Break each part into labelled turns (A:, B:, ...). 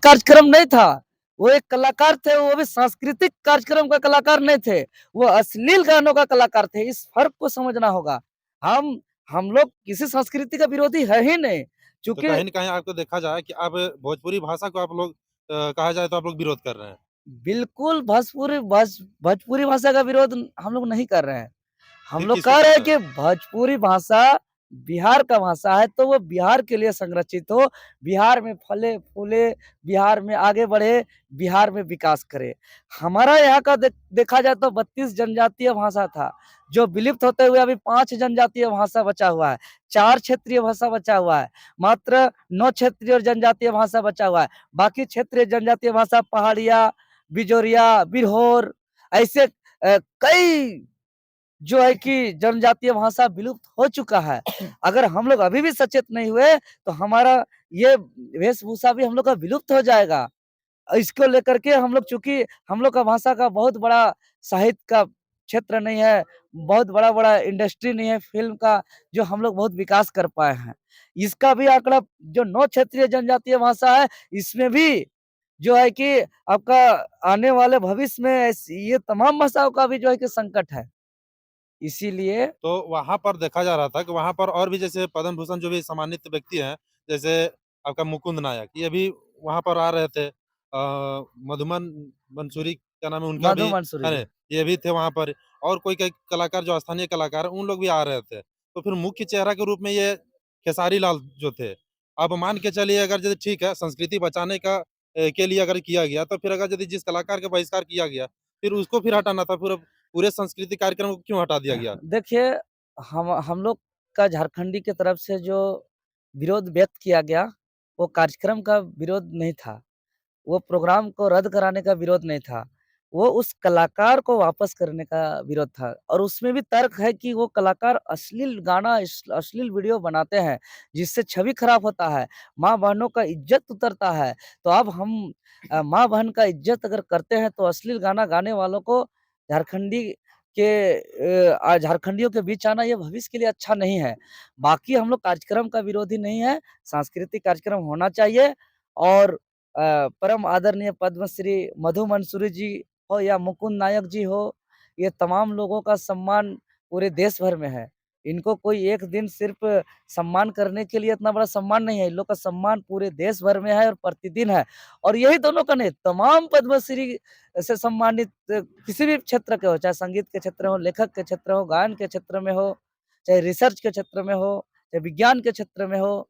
A: कार्यक्रम नहीं था। वो एक कलाकार थे, वो भी सांस्कृतिक कार्यक्रम का कलाकार नहीं थे। वो अश्लील गानों का कलाकार थे। इस फ़र्क को समझना होगा। हम हम लोग किसी संस्कृति का विरोधी है ही नहीं।
B: तो
A: चूँकि
B: कहीं न कहीं आपको देखा जाए कि अब भोजपुरी भाषा को आप लोग कहा जाए तो आप लोग विरोध कर रहे हैं।
A: बिल्कुल भोजपुरी भाषा का विरोध हम लोग नहीं कर रहे हैं। हम
B: फिर
A: लोग
B: किसको
A: कह
B: कर
A: रहे हैं
B: रहे हैं?
A: कि भोजपुरी भाषा बिहार का भाषा है, तो वो बिहार के लिए संरक्षित हो, बिहार में फले-फूले, बिहार में आगे बढ़े, बिहार में विकास करे। हमारा यहाँ का देखा जाए तो 32 जनजातीय भाषा था, जो विलुप्त होते हुए अभी 5 जनजातीय भाषा बचा हुआ है, 4 क्षेत्रीय भाषा बचा हुआ है, मात्र 9 क्षेत्रीय और जनजातीय भाषा बचा हुआ है। बाकी क्षेत्रीय जनजातीय भाषा पहाड़िया, बिजोरिया, बिरहोर ऐसे कई जो है कि जनजातीय भाषा विलुप्त हो चुका है। अगर हम लोग अभी भी सचेत नहीं हुए, तो हमारा ये वेशभूषा भी हम लोग का विलुप्त हो जाएगा। इसको लेकर के हम लोग चूँकि हम लोग का भाषा का बहुत बड़ा साहित्य का क्षेत्र नहीं है, बहुत बड़ा-बड़ा इंडस्ट्री नहीं है फ़िल्म का, जो हम लोग बहुत विकास कर पाए हैं। इसका भी आंकड़ा जो 9 क्षेत्रीय जनजातीय भाषा है, इसमें भी जो है कि आपका आने वाले भविष्य में ये तमाम भाषाओं का भी जो है कि संकट है। इसीलिए
B: तो वहाँ पर देखा जा रहा था कि वहाँ पर और भी जैसे पद्म भूषण जो भी सम्मानित व्यक्ति हैं, जैसे आपका मुकुंद नायक, ये भी वहाँ पर आ रहे थे। मधुमन मंसूरी क्या नाम है उनका
A: मधु
B: भी
A: मंसूरी
B: है
A: जी।
B: ना? ये भी थे वहाँ पर और कोई कई कलाकार जो स्थानीय कलाकार हैं, उन लोग भी आ रहे थे। तो फिर मुख्य चेहरा के रूप में ये खेसारी लाल जो थे। अब मान के चलिए अगर जैसे ठीक है, संस्कृति बचाने का के लिए अगर किया गया, तो फिर अगर यदि जिस कलाकार का बहिष्कार किया गया, फिर उसको फिर हटाना था, पूरे पूरे सांस्कृतिक कार्यक्रम को क्यों हटा दिया गया?
A: देखिए, हम लोग का झारखंडी की तरफ से जो विरोध व्यक्त किया गया, वो कार्यक्रम का विरोध नहीं था। वो प्रोग्राम को रद्द कराने का विरोध नहीं था। वो उस कलाकार को वापस करने का विरोध था और उसमें भी तर्क है कि वो कलाकार अश्लील गाना, अश्लील वीडियो बनाते हैं, जिससे छवि खराब होता है, माँ-बहनों का इज़्ज़त उतरता है। तो अब हम माँ-बहन का इज़्ज़त अगर करते हैं, तो अश्लील गाना गाने वालों को झारखंडी के झारखंडियों के बीच आना ये भविष्य के लिए अच्छा नहीं है। बाकी हम लोग कार्यक्रम का विरोधी नहीं है, सांस्कृतिक कार्यक्रम होना चाहिए और परम आदरणीय पद्मश्री मधु मंसूरी जी हो या मुकुंद नायक जी हो, ये तमाम लोगों का सम्मान पूरे देश भर में है। इनको कोई एक दिन सिर्फ़ सम्मान करने के लिए इतना बड़ा सम्मान नहीं है, इन लोग का सम्मान पूरे देश भर में है और प्रतिदिन है। और यही दोनों का नहीं, तमाम पद्मश्री से सम्मानित किसी भी क्षेत्र के हो, चाहे संगीत के क्षेत्र हो, लेखक के क्षेत्र हो, गायन के क्षेत्र में हो, चाहे रिसर्च के क्षेत्र में हो, चाहे विज्ञान के क्षेत्र में हो,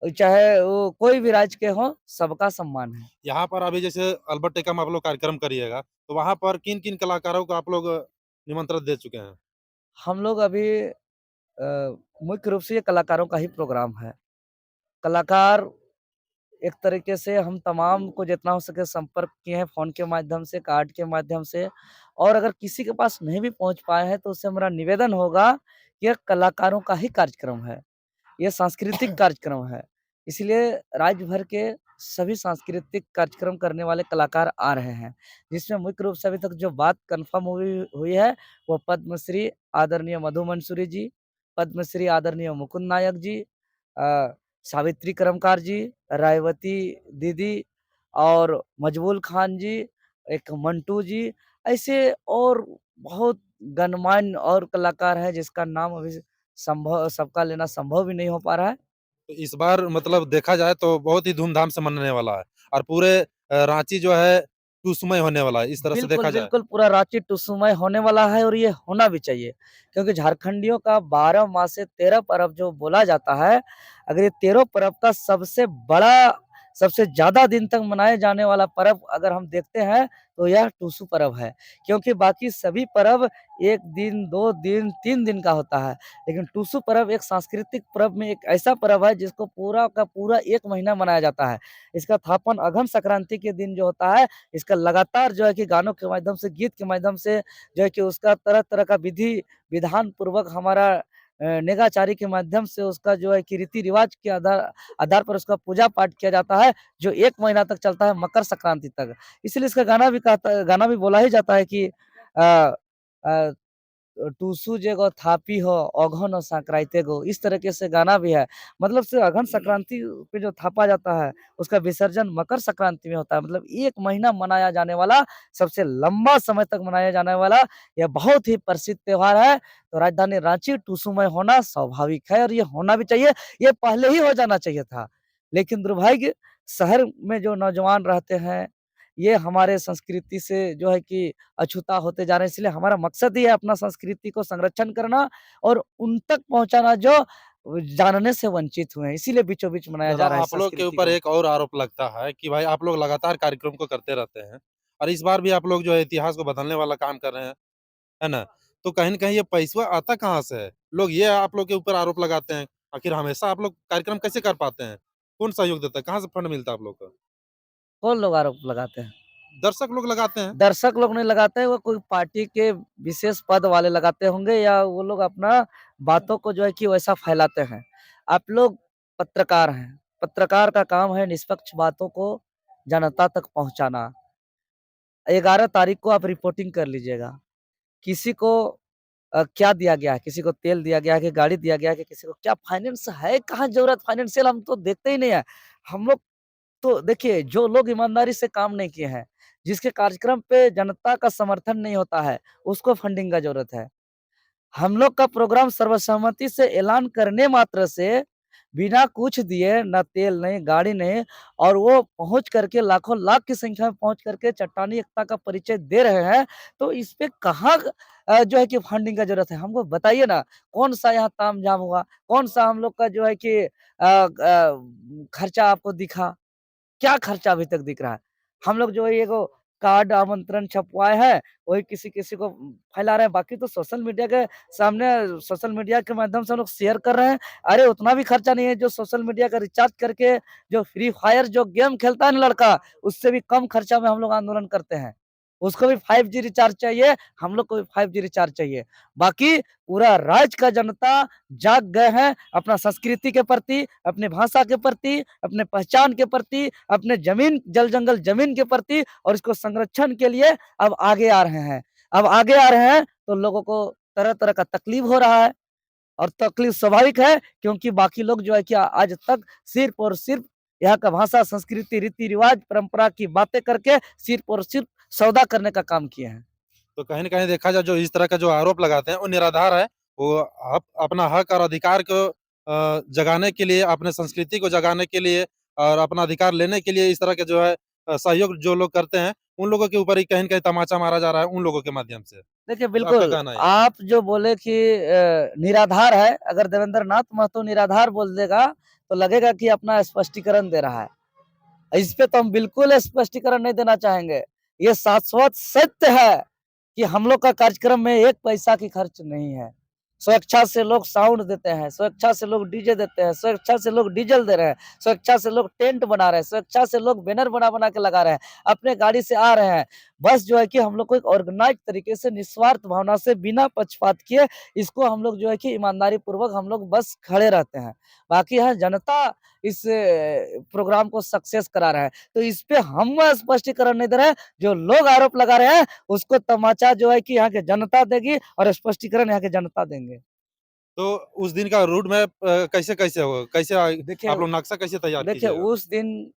A: चाहे वो कोई भी राज्य के हों, सबका सम्मान है।
B: यहाँ पर अभी जैसे अल्बर्ट एक्का में आप लोग कार्यक्रम करिएगा, तो वहाँ पर किन-किन कलाकारों को आप लोग निमंत्रण दे चुके हैं?
A: हम लोग अभी मुख्य रूप से ये कलाकारों का ही प्रोग्राम है। कलाकार एक तरीके से हम तमाम को जितना हो सके संपर्क किए हैं फ़ोन के माध्यम से, कार्ड के माध्यम से और अगर किसी के पास नहीं भी पहुँच पाए हैं, तो उससे मेरा निवेदन होगा कि ये कलाकारों का ही कार्यक्रम है। ये सांस्कृतिक कार्यक्रम है। इसलिए राज्य भर के सभी सांस्कृतिक कार्यक्रम करने वाले कलाकार आ रहे हैं, जिसमें मुख्य रूप से अभी तक जो बात कन्फर्म हुई हुई है, वो पद्मश्री आदरणीय मधु मंसूरी जी, पद्मश्री आदरणीय मुकुंद नायक जी, सावित्री कर्मकार जी, रायवती दीदी और मजबूल खान जी, एक मंटू जी, ऐसे और बहुत गणमान्य और कलाकार हैं जिसका नाम अभी संभव सबका लेना संभव भी नहीं हो पा रहा है।
B: तो इस बार मतलब देखा जाए तो बहुत ही धूमधाम से मनने वाला है और पूरे रांची जो है टूसमय होने वाला है, इस तरह से
A: बिल्कुल,
B: देखा जाए।
A: बिल्कुल पूरा रांची टुसुमय होने वाला है और ये होना भी चाहिए। क्योंकि झारखंडियों का 12 माह से 13 पर्व जो बोला जाता है, अगर ये 13 पर्व का सबसे बड़ा, सबसे ज़्यादा दिन तक मनाए जाने वाला पर्व अगर हम देखते हैं, तो यह टुसु पर्व है। क्योंकि बाकी सभी पर्व 1 दिन, 2 दिन, 3 दिन का होता है। लेकिन टुसु पर्व एक सांस्कृतिक पर्व में एक ऐसा पर्व है जिसको पूरा का पूरा 1 महीना मनाया जाता है। इसका थापन अघम संक्रांति के दिन जो होता है, इसका लगातार जो है कि गानों के माध्यम से, गीत के माध्यम से जो है कि उसका तरह-तरह का विधान पूर्वक हमारा नेगाचारी के माध्यम से उसका जो है कि रीति-रिवाज के आधार आधार पर उसका पूजा-पाठ किया जाता है, जो 1 महीना तक चलता है मकर संक्रांति तक। इसलिए इसका गाना भी बोला ही जाता है कि अ अ टूसू जेगो थापी हो अघन संक्रांति गो, इस तरीके से गाना भी है। मतलब से अघन संक्रांति पे जो थापा जाता है, उसका विसर्जन मकर संक्रांति में होता है। मतलब 1 महीना मनाया जाने वाला, सबसे लंबा समय तक मनाया जाने वाला यह बहुत ही प्रसिद्ध त्योहार है। तो राजधानी रांची टूसूमय होना स्वाभाविक है और ये होना भी चाहिए, ये पहले ही हो जाना चाहिए था। लेकिन दुर्भाग्य शहर में जो नौजवान रहते हैं, ये हमारे संस्कृति से जो है कि अछूता होते जा रहे हैं। इसलिए हमारा मकसद ही है अपना संस्कृति को संरक्षण करना और उन तक पहुँचाना जो जानने से वंचित हुए हैं। इसीलिए बीचों-बीच मनाया
B: दादा
A: जा रहा है
B: आप लोग के
A: संस्कृति
B: ऊपर
A: को।
B: एक और आरोप लगता है कि भाई आप लोग लगातार कार्यक्रम को करते रहते हैं और इस बार भी आप लोग जो है इतिहास को बदलने वाला काम कर रहे हैं, है ना? तो कहीं न कहीं ये पैसा आता कहाँ से है? लोग ये आप लोग के ऊपर आरोप लगाते हैं, आखिर हमेशा आप लोग कार्यक्रम कैसे कर पाते हैं? कौन सहयोग देता है? कहाँ से फंड मिलता है आप लोग को?
A: कौन लोग आरोप लगाते हैं?
B: दर्शक लोग लगाते हैं।
A: दर्शक लोग नहीं लगाते हैं, वो कोई पार्टी के विशेष पद वाले लगाते होंगे या वो लोग अपना बातों को जो है कि वैसा फैलाते हैं। आप लोग पत्रकार हैं, पत्रकार का काम है निष्पक्ष बातों को जनता तक पहुँचाना। 11 तारीख को आप रिपोर्टिंग कर लीजिएगा। किसी को क्या दिया गया है, किसी को तेल दिया गया है कि गाड़ी दिया गया है कि किसी को क्या फाइनेंस है कहाँ ज़रूरत फाइनेंशियल हम तो देखते ही नहीं है। हम लोग तो देखिए, जो लोग ईमानदारी से काम नहीं किए हैं, जिसके कार्यक्रम पे जनता का समर्थन नहीं होता है, उसको फंडिंग का ज़रूरत है। हम लोग का प्रोग्राम सर्वसम्मति से ऐलान करने मात्र से, बिना कुछ दिए, ना तेल नहीं, गाड़ी नहीं और वो पहुँच करके लाखों लाख की संख्या में पहुँच करके चट्टानी एकता का परिचय दे रहे हैं, तो इस पे कहाँ जो है कि फंडिंग का ज़रूरत है? हमको बताइए ना, कौन-सा यहाँ तामझाम हुआ? कौन-सा हम लोग का जो है कि खर्चा आपको दिखा? क्या खर्चा अभी तक दिख रहा है? हम लोग जो है एगो कार्ड आमंत्रण छपवाए हैं, वही किसी-किसी को फैला रहे हैं, बाकी तो सोशल मीडिया के सामने सोशल मीडिया के माध्यम से हम लोग शेयर कर रहे हैं। अरे उतना भी खर्चा नहीं है जो सोशल मीडिया का रिचार्ज करके जो फ्री फायर जो गेम खेलता है ना लड़का, उससे भी कम खर्चा में हम लोग आंदोलन करते हैं। उसको भी 5G रिचार्ज चाहिए, हम लोग को भी 5G रिचार्ज चाहिए। बाकी पूरा राज्य का जनता जाग गए हैं अपना संस्कृति के प्रति, अपनी भाषा के प्रति, अपने पहचान के प्रति, अपने ज़मीन जल-जंगल ज़मीन के प्रति और इसको संरक्षण के लिए अब आगे आ रहे हैं। अब आगे आ रहे हैं तो लोगों को तरह-तरह का तकलीफ हो रहा है और तकलीफ स्वाभाविक है क्योंकि बाकी लोग जो है कि आज तक सिर्फ़ और सिर्फ़ यहाँ का भाषा, संस्कृति, रीति-रिवाज, परंपरा की बातें करके सिर्फ़ और सिर्फ़ सौदा करने का काम किए हैं।
B: तो कहीं न कहीं देखा जाए जो इस तरह का जो आरोप लगाते हैं वो निराधार है। वो आप अपना हक और अधिकार को जगाने के लिए, अपने संस्कृति को जगाने के लिए और अपना अधिकार लेने के लिए इस तरह के जो है सहयोग जो लोग करते हैं, उन लोगों के ऊपर ही कहीं न कहीं तमाचा मारा जा रहा है उन लोगों के माध्यम से।
A: देखिए,
B: तो आपका
A: बिल्कुल,
B: कहना है ये?
A: आप जो बोले कि निराधार है, अगर देवेंद्र नाथ महतो निराधार बोल देगा, तो लगेगा कि अपना स्पष्टीकरण दे रहा है। इस पे तो हम बिल्कुल स्पष्टीकरण नहीं देना चाहेंगे। ये शाश्वत सत्य है कि हम लोग का कार्यक्रम में 1 पैसा की खर्च नहीं है। स्वेच्छा से लोग साउंड देते हैं, स्वेच्छा से लोग डीजे देते हैं, स्वेच्छा से लोग डीज़ल दे रहे हैं, स्वेच्छा से लोग टेंट बना रहे हैं, स्वेच्छा से लोग बैनर बना-बना के लगा रहे हैं, अपने गाड़ी से आ रहे हैं। बस जो है कि हम लोग को एक ऑर्गेनाइज़ तरीके से निस्वार्थ भावना से बिना पक्षपात किए इसको हम लोग जो है कि ईमानदारी पूर्वक हम लोग बस खड़े रहते हैं। बाकी है जनता इस प्रोग्राम को सक्सेस करा रहा है। तो इस पे हम स्पष्टीकरण नहीं दे रहे हैं, जो लोग आरोप लगा रहे हैं, उसको तमाचा जो है कि यहाँ की जनता देगी और स्पष्टीकरण यहाँ की जनता देंगे।
B: तो उस दिन का रूट मैप कैसे-कैसे होगा? कैसे
A: देखिए
B: आप लोग नक्शा कैसे तैयार
A: देखिए
B: कीजिएगा?
A: उस दिन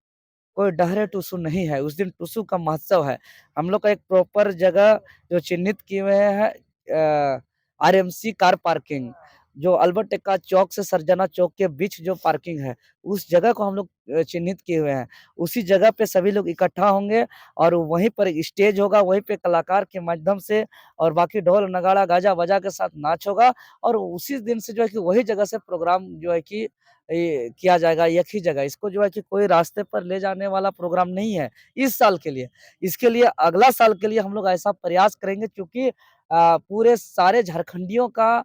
A: कोई डहरे टुसु नहीं है, उस दिन टुसु का महोत्सव है। हम लोग का एक प्रॉपर जगह जो चिन्हित किए हुए हैं आरएमसी कार पार्किंग, जो अल्बर्ट एक्का चौक से सरजना चौक के बीच जो पार्किंग है, उस जगह को हम लोग चिन्हित किए हुए हैं। उसी जगह पे सभी लोग इकट्ठा होंगे और वहीं पर स्टेज होगा, वहीं पे कलाकार के माध्यम से और बाकी ढोल, नगाड़ा, गाजा-बजा के साथ नाच होगा और उसी दिन से जो है कि वही जगह से प्रोग्राम जो है कि ये किया जाएगा एक ही जगह। इसको जो है कि कोई रास्ते पर ले जाने वाला प्रोग्राम नहीं है, इस साल के लिए। इसके लिए अगला साल के लिए हम लोग ऐसा प्रयास करेंगे क्योंकि पूरे सारे झारखंडियों का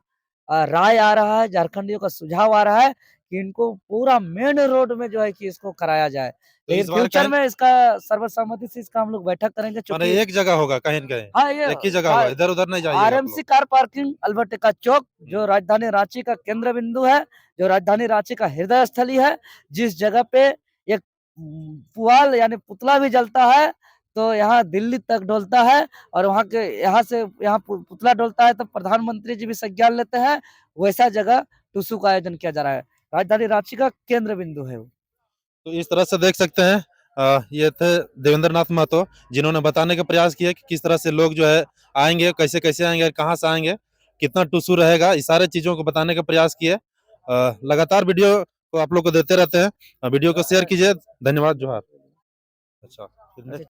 A: राय आ रहा है, झारखंडियों का सुझाव आ रहा है कि इनको पूरा मेन रोड में जो है कि इसको कराया जाए।
B: तो
A: लेकिन
B: इस बार
A: फ्यूचर
B: कहीं
A: में इसका सर्वसम्मति से इसका हम लोग बैठक करेंगे
B: माने
A: क्योंकि
B: एक जगह होगा कहीं न कहीं?
A: हाँ, ये
B: एक ही जगह
A: का
B: होगा, इधर-उधर नहीं जाइएगा आप
A: आरएमसी
B: लोग?
A: कार पार्किंग अल्बर्ट एक्का चौक
B: हुँ।
A: जो राजधानी रांची का केंद्र बिंदु है, जो राजधानी रांची का हृदय स्थली है, जिस जगह पे एक पुआल यानी पुतला भी जलता है, तो यहाँ दिल्ली तक डोलता है और वहाँ के यहाँ से यहाँ पुतला डोलता है तो प्रधानमंत्री जी भी संज्ञान लेते हैं। वैसा जगह टुसू का आयोजन किया जा रहा है। राजधानी रांची का केंद्र बिंदु है वो।
B: तो इस तरह से देख सकते हैं ये थे देवेंद्र नाथ महतो, जिन्होंने बताने का प्रयास किया कि किस तरह से लोग जो है आएंगे, कैसे कैसे आएंगे, कहाँ से आएंगे, कितना टुसू रहेगा, इस सारे चीजों को बताने का प्रयास किए। लगातार वीडियो को आप लोग को देते रहते हैं। वीडियो को शेयर कीजिए। धन्यवाद। जोहार। अच्छा।